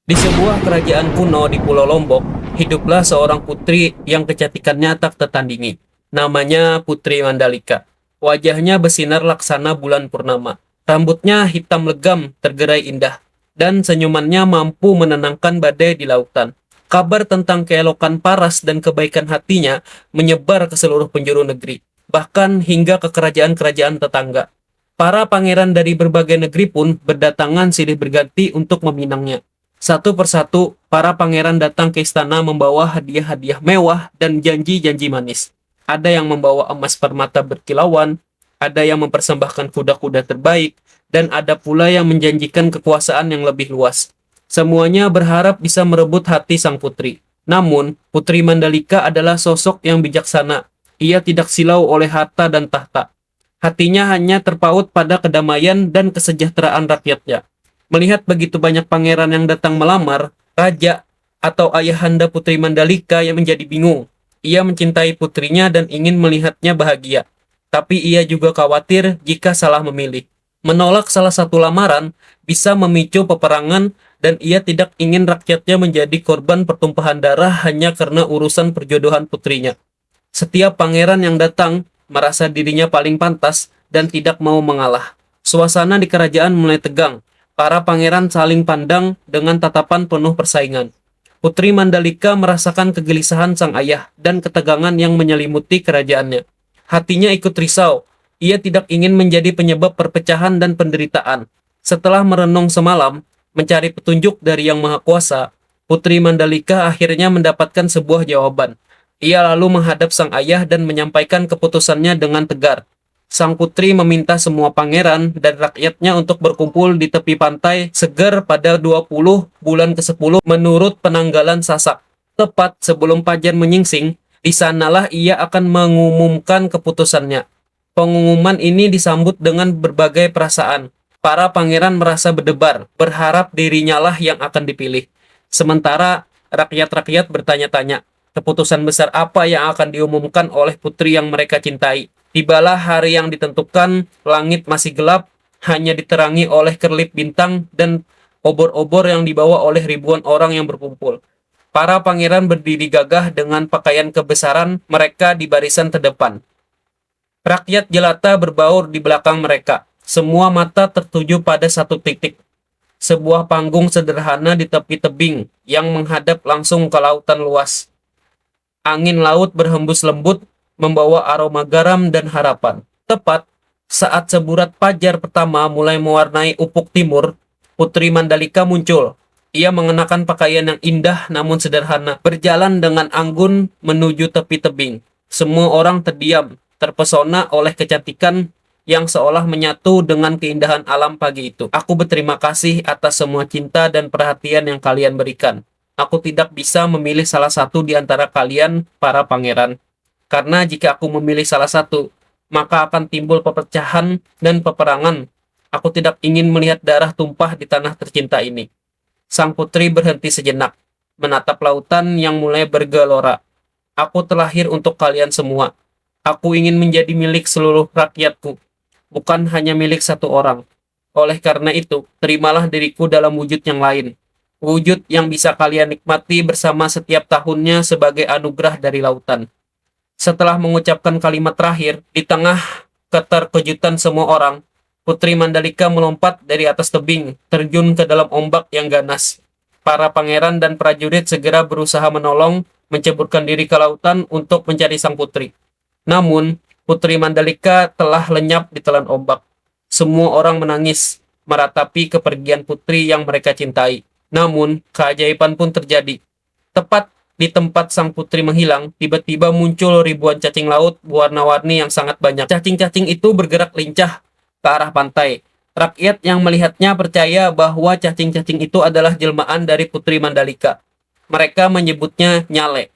Di sebuah kerajaan kuno di Pulau Lombok, hiduplah seorang putri yang kecantikannya tak tertandingi. Namanya Putri Mandalika. Wajahnya bersinar laksana bulan purnama. Rambutnya hitam legam, tergerai indah. Dan senyumannya mampu menenangkan badai di lautan. Kabar tentang keelokan paras dan kebaikan hatinya menyebar ke seluruh penjuru negeri, bahkan hingga ke kerajaan-kerajaan tetangga. Para pangeran dari berbagai negeri pun berdatangan silih berganti untuk meminangnya. Satu persatu, para pangeran datang ke istana membawa hadiah-hadiah mewah dan janji-janji manis. Ada yang membawa emas permata berkilauan, ada yang mempersembahkan kuda-kuda terbaik, dan ada pula yang menjanjikan kekuasaan yang lebih luas. Semuanya berharap bisa merebut hati sang putri. Namun, Putri Mandalika adalah sosok yang bijaksana. Ia tidak silau oleh harta dan tahta. Hatinya hanya terpaut pada kedamaian dan kesejahteraan rakyatnya. Melihat begitu banyak pangeran yang datang melamar, raja atau ayahanda Putri Mandalika yang menjadi bingung. Ia mencintai putrinya dan ingin melihatnya bahagia. Tapi ia juga khawatir jika salah memilih. Menolak salah satu lamaran bisa memicu peperangan dan ia tidak ingin rakyatnya menjadi korban pertumpahan darah hanya karena urusan perjodohan putrinya. Setiap pangeran yang datang merasa dirinya paling pantas dan tidak mau mengalah. Suasana di kerajaan mulai tegang. Para pangeran saling pandang dengan tatapan penuh persaingan. Putri Mandalika merasakan kegelisahan sang ayah dan ketegangan yang menyelimuti kerajaannya. Hatinya ikut risau. Ia tidak ingin menjadi penyebab perpecahan dan penderitaan. Setelah merenung semalam, mencari petunjuk dari Yang Maha Kuasa, Putri Mandalika akhirnya mendapatkan sebuah jawaban. Ia lalu menghadap sang ayah dan menyampaikan keputusannya dengan tegar. Sang putri meminta semua pangeran dan rakyatnya untuk berkumpul di tepi pantai Seger pada 20 bulan ke-10 menurut penanggalan Sasak. Tepat sebelum fajar menyingsing, di sanalah ia akan mengumumkan keputusannya. Pengumuman ini disambut dengan berbagai perasaan. Para pangeran merasa berdebar, berharap dirinya lah yang akan dipilih. Sementara rakyat-rakyat bertanya-tanya, keputusan besar apa yang akan diumumkan oleh putri yang mereka cintai. Tibalah hari yang ditentukan, langit masih gelap, hanya diterangi oleh kerlip bintang dan obor-obor yang dibawa oleh ribuan orang yang berkumpul. Para pangeran berdiri gagah dengan pakaian kebesaran mereka di barisan terdepan. Rakyat jelata berbaur di belakang mereka. Semua mata tertuju pada satu titik. Sebuah panggung sederhana di tepi tebing yang menghadap langsung ke lautan luas. Angin laut berhembus lembut, membawa aroma garam dan harapan. Tepat saat seburat fajar pertama mulai mewarnai ufuk timur, Putri Mandalika muncul. Ia mengenakan pakaian yang indah namun sederhana, berjalan dengan anggun menuju tepi tebing. Semua orang terdiam, terpesona oleh kecantikan yang seolah menyatu dengan keindahan alam pagi itu. Aku berterima kasih atas semua cinta dan perhatian yang kalian berikan. Aku tidak bisa memilih salah satu di antara kalian, para pangeran. Karena jika aku memilih salah satu, maka akan timbul perpecahan dan peperangan. Aku tidak ingin melihat darah tumpah di tanah tercinta ini. Sang putri berhenti sejenak, menatap lautan yang mulai bergelora. Aku terlahir untuk kalian semua. Aku ingin menjadi milik seluruh rakyatku, bukan hanya milik satu orang. Oleh karena itu, terimalah diriku dalam wujud yang lain. Wujud yang bisa kalian nikmati bersama setiap tahunnya sebagai anugerah dari lautan. Setelah mengucapkan kalimat terakhir, di tengah keterkejutan semua orang, Putri Mandalika melompat dari atas tebing, terjun ke dalam ombak yang ganas. Para pangeran dan prajurit segera berusaha menolong, menceburkan diri ke lautan untuk mencari sang putri. Namun, Putri Mandalika telah lenyap di telan ombak. Semua orang menangis, meratapi kepergian putri yang mereka cintai. Namun, keajaiban pun terjadi. Tepat di tempat sang putri menghilang, tiba-tiba muncul ribuan cacing laut warna-warni yang sangat banyak. Cacing-cacing itu bergerak lincah ke arah pantai. Rakyat yang melihatnya percaya bahwa cacing-cacing itu adalah jelmaan dari Putri Mandalika. Mereka menyebutnya Nyale.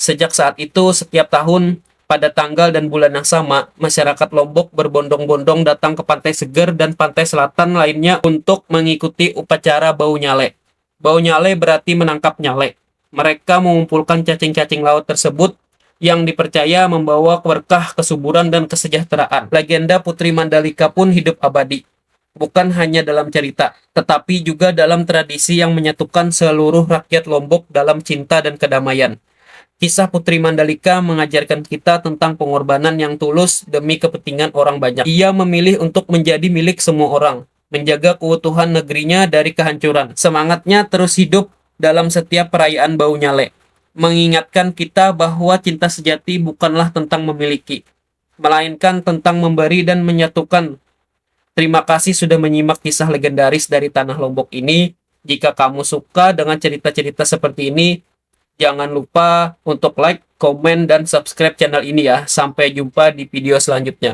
Sejak saat itu, setiap tahun, pada tanggal dan bulan yang sama, masyarakat Lombok berbondong-bondong datang ke Pantai Seger dan pantai selatan lainnya untuk mengikuti upacara bau nyale. Bau nyale berarti menangkap nyale. Mereka mengumpulkan cacing-cacing laut tersebut yang dipercaya membawa berkah, kesuburan, dan kesejahteraan. Legenda Putri Mandalika pun hidup abadi. bukan hanya dalam cerita, tetapi juga dalam tradisi yang menyatukan seluruh rakyat Lombok dalam cinta dan kedamaian. Kisah Putri Mandalika mengajarkan kita tentang pengorbanan yang tulus demi kepentingan orang banyak. Ia memilih untuk menjadi milik semua orang, menjaga keutuhan negerinya dari kehancuran. Semangatnya terus hidup dalam setiap perayaan Bau Nyale, mengingatkan kita bahwa cinta sejati bukanlah tentang memiliki, melainkan tentang memberi dan menyatukan. Terima kasih sudah menyimak kisah legendaris dari Tanah Lombok ini. Jika kamu suka dengan cerita-cerita seperti ini, jangan lupa untuk like, komen, dan subscribe channel ini ya. Sampai jumpa di video selanjutnya.